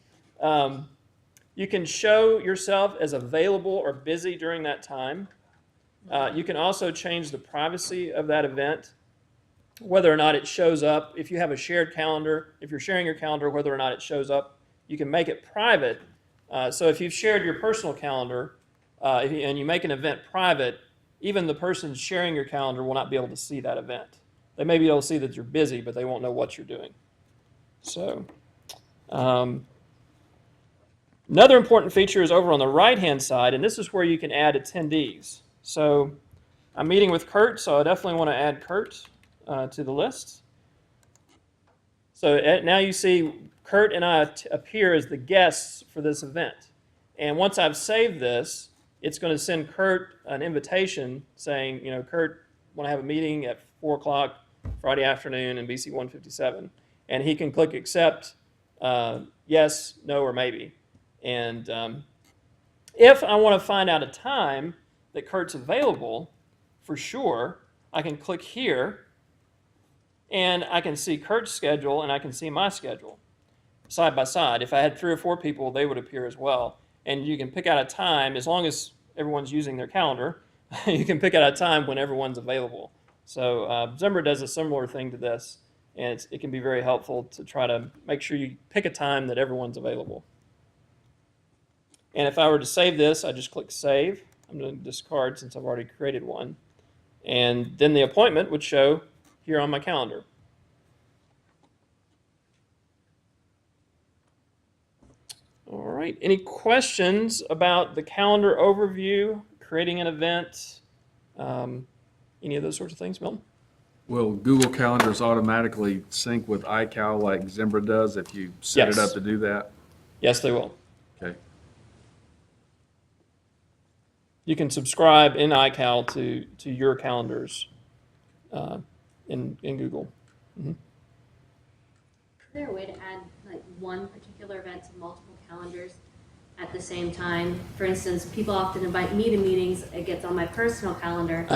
[SPEAKER 1] You can show yourself as available or busy during that time. You can also change the privacy of that event, whether or not it shows up. If you have a shared calendar, if you're sharing your calendar, whether or not it shows up, you can make it private. So if you've shared your personal calendar and you make an event private, even the person sharing your calendar will not be able to see that event. They may be able to see that you're busy, but they won't know what you're doing. So another important feature is over on the right-hand side, and this is where you can add attendees. So I'm meeting with Kurt, so I definitely want to add Kurt to the list. So now you see Kurt and I appear as the guests for this event. And once I've saved this, it's going to send Kurt an invitation saying, Kurt, want to have a meeting at 4 o'clock Friday afternoon in BC 157. And he can click accept, yes, no, or maybe. And if I want to find out a time that Kurt's available, for sure, I can click here, and I can see Kurt's schedule, and I can see my schedule side by side. If I had 3 or 4 people, they would appear as well. And you can pick out a time, as long as everyone's using their calendar, you can pick out a time when everyone's available. So Zimbra does a similar thing to this, and it can be very helpful to try to make sure you pick a time that everyone's available. And if I were to save this, I just click Save. I'm going to discard since I've already created one. And then the appointment would show here on my calendar. All right. Any questions about the calendar overview, creating an event, any of those sorts of things, Milton?
[SPEAKER 4] Will Google Calendars automatically sync with iCal like Zimbra does if you set it
[SPEAKER 1] Yes.
[SPEAKER 4] up to do that?
[SPEAKER 1] Yes, they will.
[SPEAKER 4] Okay.
[SPEAKER 1] You can subscribe in iCal to your calendars in Google.
[SPEAKER 10] Is there a way to add like one particular event to multiple calendars at the same time? For instance, people often invite me to meetings, it gets on my personal calendar,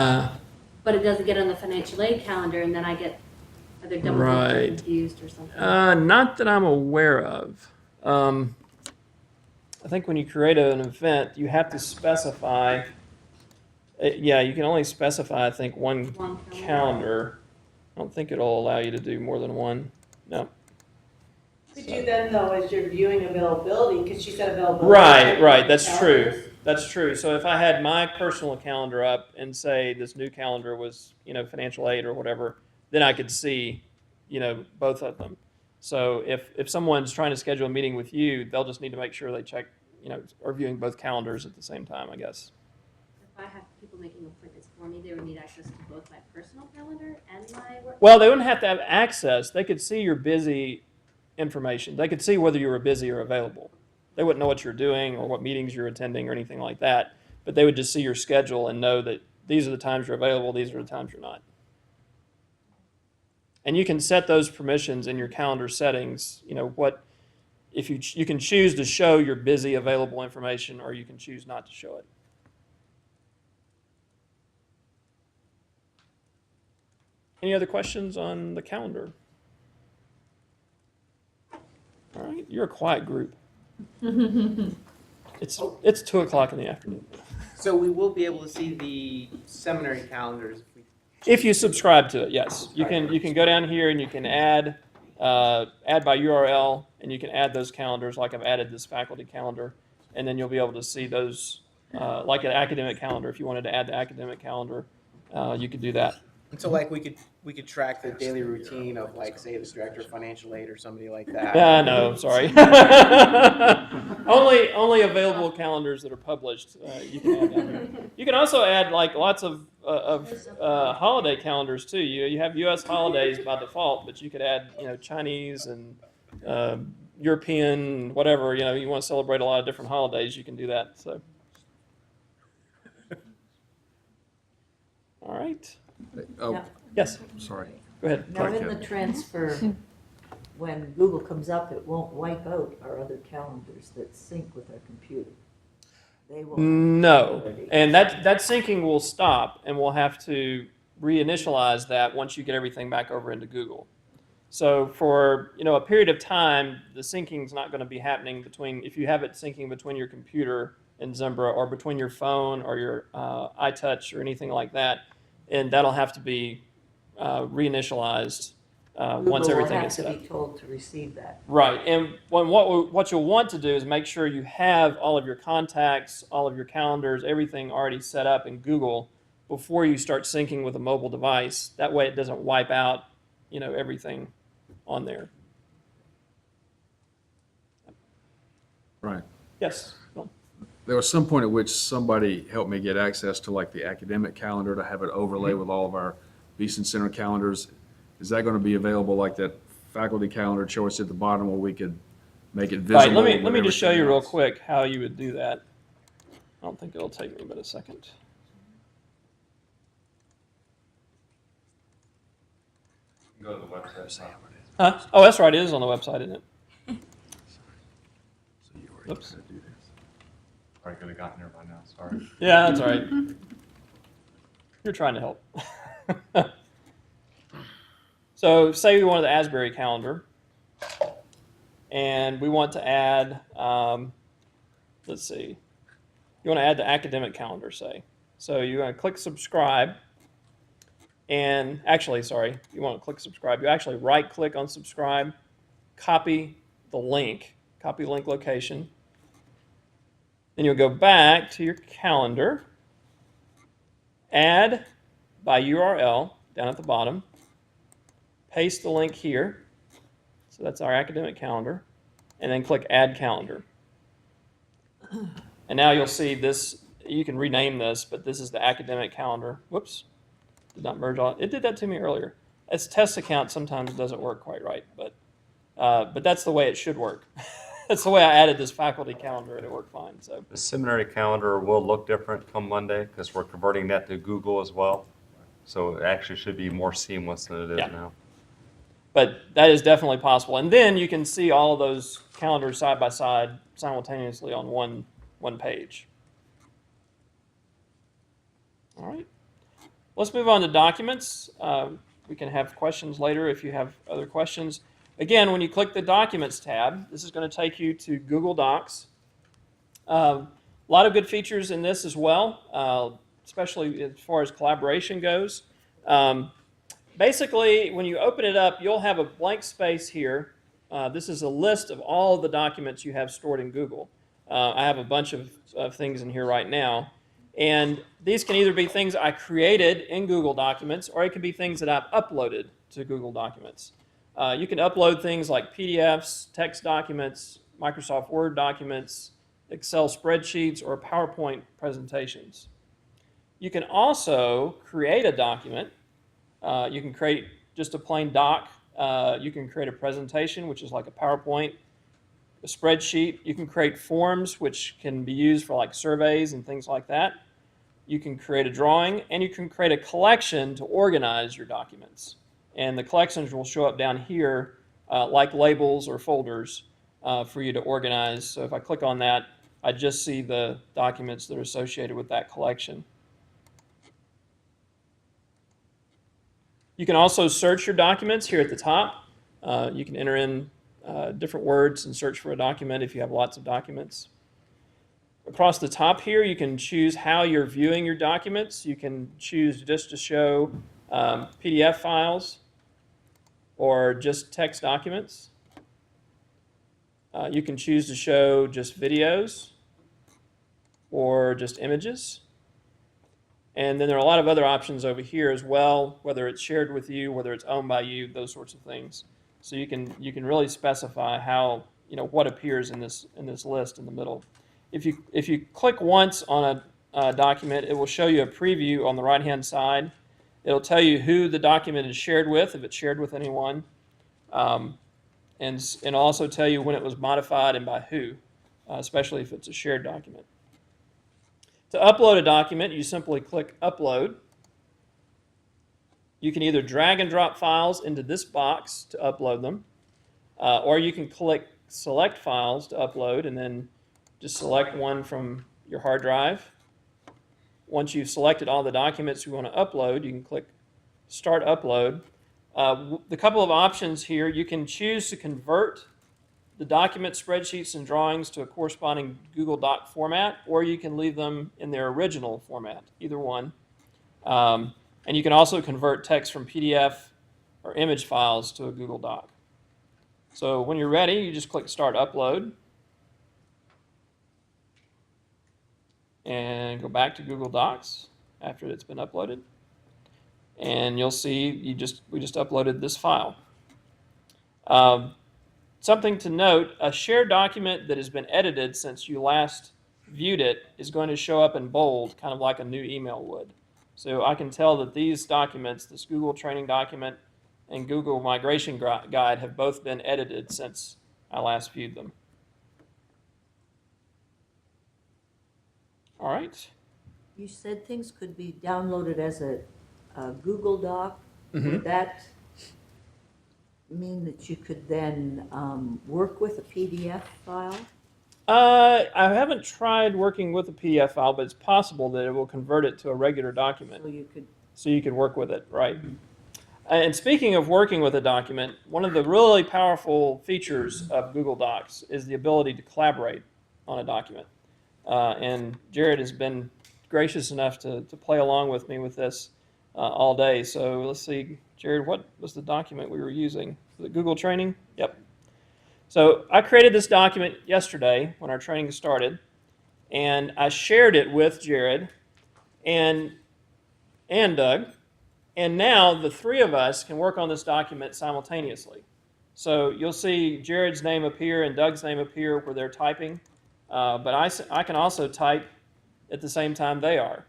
[SPEAKER 10] but it doesn't get on the financial aid calendar, and then I get either double booked or
[SPEAKER 1] Right.
[SPEAKER 10] confused or something.
[SPEAKER 1] Not that I'm aware of. I think when you create an event, you have to specify. Yeah, you can only specify, I think, one calendar. I don't think it'll allow you to do more than one. No.
[SPEAKER 6] Could you then, though, as you're viewing availability, because she said availability.
[SPEAKER 1] Right. That's
[SPEAKER 6] calendars.
[SPEAKER 1] true. That's true. So if I had my personal calendar up and say this new calendar was, financial aid or whatever, then I could see, both of them. So if someone's trying to schedule a meeting with you, they'll just need to make sure they check, are viewing both calendars at the same time, I guess.
[SPEAKER 10] If I have people making appointments for me, they would need access to both my personal calendar and my work.
[SPEAKER 1] Well, they wouldn't have to have access. They could see your busy information. They could see whether you were busy or available. They wouldn't know what you're doing or what meetings you're attending or anything like that, but they would just see your schedule and know that these are the times you're available, these are the times you're not. And you can set those permissions in your calendar settings. If you can choose to show your busy available information, or you can choose not to show it. Any other questions on the calendar? All right, you're a quiet group. It's 2 o'clock in the afternoon.
[SPEAKER 2] So we will be able to see the seminary calendars.
[SPEAKER 1] If you subscribe to it, yes. You can go down here and you can add by URL, and you can add those calendars like I've added this faculty calendar, and then you'll be able to see those like an academic calendar. If you wanted to add the academic calendar, you could do that.
[SPEAKER 2] And so like we could track the daily routine of like, say, the director of financial aid or somebody like that.
[SPEAKER 1] Yeah, no, sorry. Only available calendars that are published. You can add down here. You can also add like lots of holiday calendars too. You have U.S. holidays by default, but you could add Chinese and European, whatever. You want to celebrate a lot of different holidays, you can do that. So, all right.
[SPEAKER 4] Oh,
[SPEAKER 11] Now-
[SPEAKER 1] Yes,
[SPEAKER 4] sorry.
[SPEAKER 1] go ahead.
[SPEAKER 11] Now,
[SPEAKER 4] Right,
[SPEAKER 11] in the
[SPEAKER 4] Kevin.
[SPEAKER 11] transfer, when Google comes up, it won't wipe out our other calendars that sync with our computer. They will.
[SPEAKER 1] No, and that syncing will stop, and we'll have to reinitialize that once you get everything back over into Google. So for a period of time, the syncing is not going to be happening if you have it syncing between your computer and Zimbra, or between your phone or your iTouch or anything like that, and that'll have to be reinitialized once everything is set up.
[SPEAKER 11] Google will have to be told to receive that.
[SPEAKER 1] Right, and what you'll want to do is make sure you have all of your contacts, all of your calendars, everything already set up in Google before you start syncing with a mobile device. That way it doesn't wipe out, everything on there.
[SPEAKER 4] Right.
[SPEAKER 1] Yes, Bill?
[SPEAKER 4] There was some point at which somebody helped me get access to like the academic calendar to have it overlay with all of our Beeson Center calendars. Is that going to be available like that faculty calendar choice at the bottom where we could make it visible?
[SPEAKER 1] Right, let me
[SPEAKER 4] with
[SPEAKER 1] just show you
[SPEAKER 4] everything
[SPEAKER 1] real
[SPEAKER 4] else?
[SPEAKER 1] quick how you would do that. I don't think it'll take me but a second.
[SPEAKER 5] Go to the website.
[SPEAKER 1] Huh? Oh, that's right, it is on the website, isn't it? Oops.
[SPEAKER 5] Probably could have gotten there by now, sorry.
[SPEAKER 1] Yeah, that's all right. You're trying to help. So say we wanted the Asbury calendar, and we want to add, let's see, you want to add the academic calendar, say. So you're going to click subscribe, and actually, sorry, you want to click subscribe. You actually right-click on subscribe, copy the link location. Then you'll go back to your calendar, add by URL down at the bottom, paste the link here. So that's our academic calendar. And then click Add Calendar. And now you'll see this, you can rename this, but this is the academic calendar. Whoops, did not merge all. It did that to me earlier. As test account, sometimes it doesn't work quite right, but that's the way it should work. That's the way I added this faculty calendar, and it worked fine. So
[SPEAKER 5] The seminary calendar will look different come Monday because we're converting that to Google as well. So it actually should be more seamless than it is
[SPEAKER 1] Yeah.
[SPEAKER 5] now.
[SPEAKER 1] But that is definitely possible. And then you can see all of those calendars side by side simultaneously on one page. All right. Let's move on to documents. We can have questions later if you have other questions. Again, when you click the Documents tab, this is going to take you to Google Docs. A lot of good features in this as well, especially as far as collaboration goes. Basically, when you open it up, you'll have a blank space here. This is a list of all of the documents you have stored in Google. I have a bunch of things in here right now. And these can either be things I created in Google Documents, or it can be things that I've uploaded to Google Documents. You can upload things like PDFs, text documents, Microsoft Word documents, Excel spreadsheets, or PowerPoint presentations. You can also create a document. You can create just a plain doc. You can create a presentation, which is like a PowerPoint, a spreadsheet. You can create forms, which can be used for like surveys and things like that. You can create a drawing, and you can create a collection to organize your documents. And the collections will show up down here like labels or folders for you to organize. So if I click on that, I just see the documents that are associated with that collection. You can also search your documents here at the top. You can enter in different words and search for a document if you have lots of documents. Across the top here, you can choose how you're viewing your documents. You can choose just to show PDF files or just text documents. You can choose to show just videos or just images. And then there are a lot of other options over here as well, whether it's shared with you, whether it's owned by you, those sorts of things. So you can really specify how, what appears in this list in the middle. If you click once on a document, it will show you a preview on the right-hand side. It'll tell you who the document is shared with, if it's shared with anyone, and also tell you when it was modified and by who, especially if it's a shared document. To upload a document, you simply click Upload. You can either drag and drop files into this box to upload them, or you can click Select Files to upload, and then just select one from your hard drive. Once you've selected all the documents you want to upload, you can click Start Upload. The couple of options here, you can choose to convert the document, spreadsheets, and drawings to a corresponding Google Doc format, or you can leave them in their original format, either one. And you can also convert text from PDF or image files to a Google Doc. So when you're ready, you just click Start Upload. And go back to Google Docs after it's been uploaded. And you'll see we just uploaded this file. Something to note, a shared document that has been edited since you last viewed it is going to show up in bold, kind of like a new email would. So I can tell that these documents, this Google training document and Google migration guide, have both been edited since I last viewed them. All right.
[SPEAKER 11] You said things could be downloaded as a Google Doc.
[SPEAKER 1] Mm-hmm.
[SPEAKER 11] Would that mean that you could then work with a PDF file?
[SPEAKER 1] I haven't tried working with a PDF file, but it's possible that it will convert it to a regular document. So you could work with it, right? And speaking of working with a document, one of the really powerful features of Google Docs is the ability to collaborate on a document. And Jared has been gracious enough to play along with me with this all day. So let's see, Jared, what was the document we were using? Was it Google Training? Yep. So I created this document yesterday when our training started, and I shared it with Jared and Doug, and now the three of us can work on this document simultaneously. So you'll see Jared's name appear and Doug's name appear where they're typing, but I can also type at the same time they are.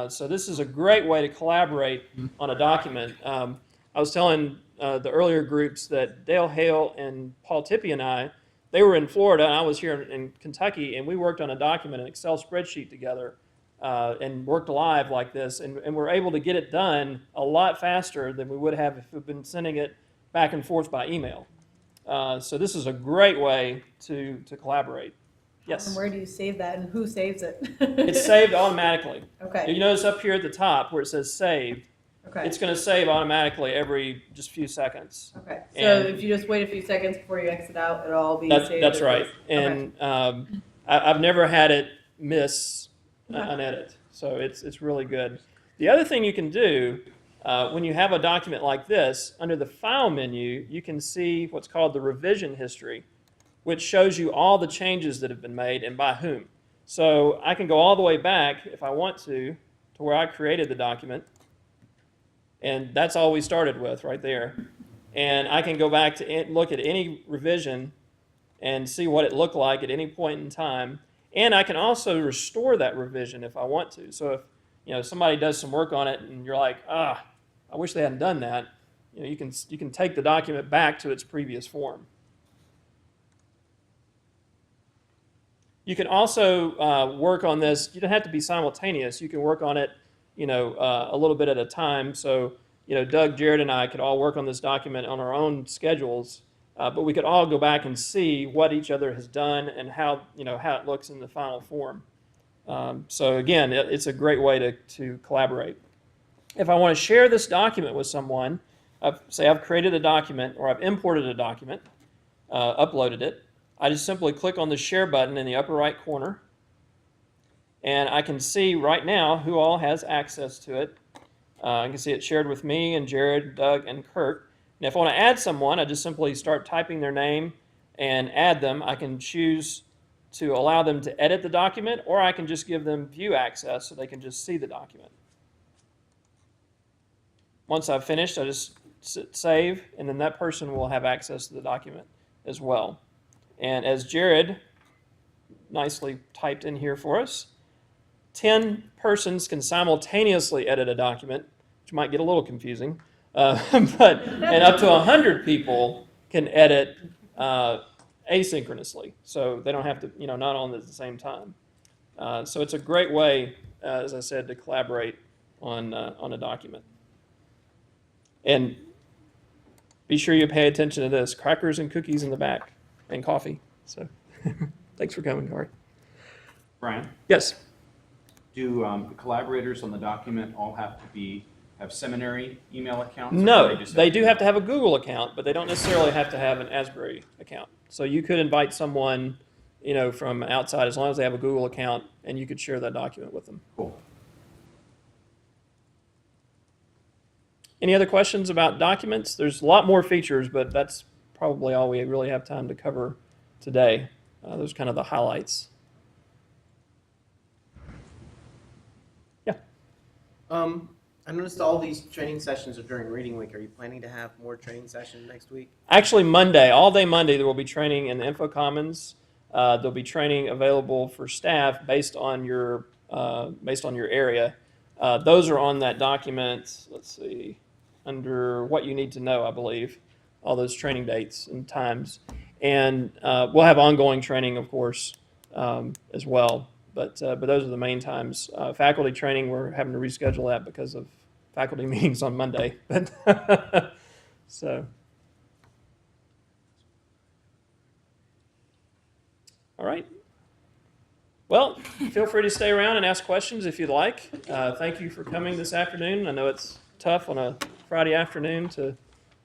[SPEAKER 1] So this is a great way to collaborate on a document. I was telling the earlier groups that Dale Hale and Paul Tippy and I, they were in Florida and I was here in Kentucky, and we worked on a document, an Excel spreadsheet together, and worked live like this, and we're able to get it done a lot faster than we would have if we'd been sending it back and forth by email. So this is a great way to collaborate. Yes?
[SPEAKER 6] And where do you save that, and who saves it?
[SPEAKER 1] It's saved automatically.
[SPEAKER 6] Okay.
[SPEAKER 1] You notice up here at the top where it says saved,
[SPEAKER 6] Okay.
[SPEAKER 1] it's going to save automatically every just few seconds.
[SPEAKER 6] Okay. So
[SPEAKER 1] And
[SPEAKER 6] if you just wait a few seconds before you exit out, it'll all be saved.
[SPEAKER 1] that's
[SPEAKER 6] as
[SPEAKER 1] right.
[SPEAKER 6] is.
[SPEAKER 1] And I've never had it miss
[SPEAKER 6] Okay.
[SPEAKER 1] an edit. So it's really good. The other thing you can do when you have a document like this, under the File menu, you can see what's called the revision history, which shows you all the changes that have been made and by whom. So I can go all the way back, if I want to where I created the document, and that's all we started with right there. And I can go back to look at any revision and see what it looked like at any point in time. And I can also restore that revision if I want to. So if somebody does some work on it and you're like, I wish they hadn't done that, you can take the document back to its previous form. You can also work on this. You don't have to be simultaneous. You can work on it, a little bit at a time. So, Doug, Jared, and I could all work on this document on our own schedules, but we could all go back and see what each other has done and how it looks in the final form. So again, it's a great way to collaborate. If I want to share this document with someone, say I've created a document or I've imported a document, uploaded it, I just simply click on the share button in the upper right corner, and I can see right now who all has access to it. I can see it shared with me and Jared, Doug, and Kurt. And if I want to add someone, I just simply start typing their name and add them. I can choose to allow them to edit the document, or I can just give them view access so they can just see the document. once I've finished, I just save, and then that person will have access to the document as well. And as Jared nicely typed in here for us, 10 persons can simultaneously edit a document, which might get a little confusing, and up to 100 people can edit asynchronously, so they don't have to, not on at the same time. So it's a great way, as I said, to collaborate on a document. And be sure you pay attention to this: crackers and cookies in the back, and coffee. So, thanks for coming, Gary.
[SPEAKER 12] Brian,
[SPEAKER 1] Yes.
[SPEAKER 12] do the collaborators on the document all have to have seminary email accounts? Or
[SPEAKER 1] No,
[SPEAKER 12] just
[SPEAKER 1] they do have to have a Google account, but they don't necessarily have to have an Asbury account. So you could invite someone, from outside, as long as they have a Google account, and you could share that document with them.
[SPEAKER 12] Cool.
[SPEAKER 1] Any other questions about documents? There's a lot more features, but that's probably all we really have time to cover today. Those are kind of the highlights. Yeah.
[SPEAKER 2] I noticed all these training sessions are during reading week. Are you planning to have more training sessions next week?
[SPEAKER 1] Actually, Monday, all day Monday, there will be training in the Info Commons. There'll be training available for staff based on your area. Those are on that document. Let's see, under what you need to know, I believe, all those training dates and times. And we'll have ongoing training, of course, as well. But those are the main times. Faculty training, we're having to reschedule that because of faculty meetings on Monday. So. All right. Well, feel free to stay around and ask questions if you'd like. Thank you for coming this afternoon. I know it's tough on a Friday afternoon to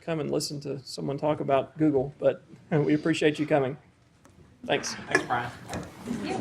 [SPEAKER 1] come and listen to someone talk about Google, but we appreciate you coming. Thanks.
[SPEAKER 12] Thanks, Brian.
[SPEAKER 3] Yeah.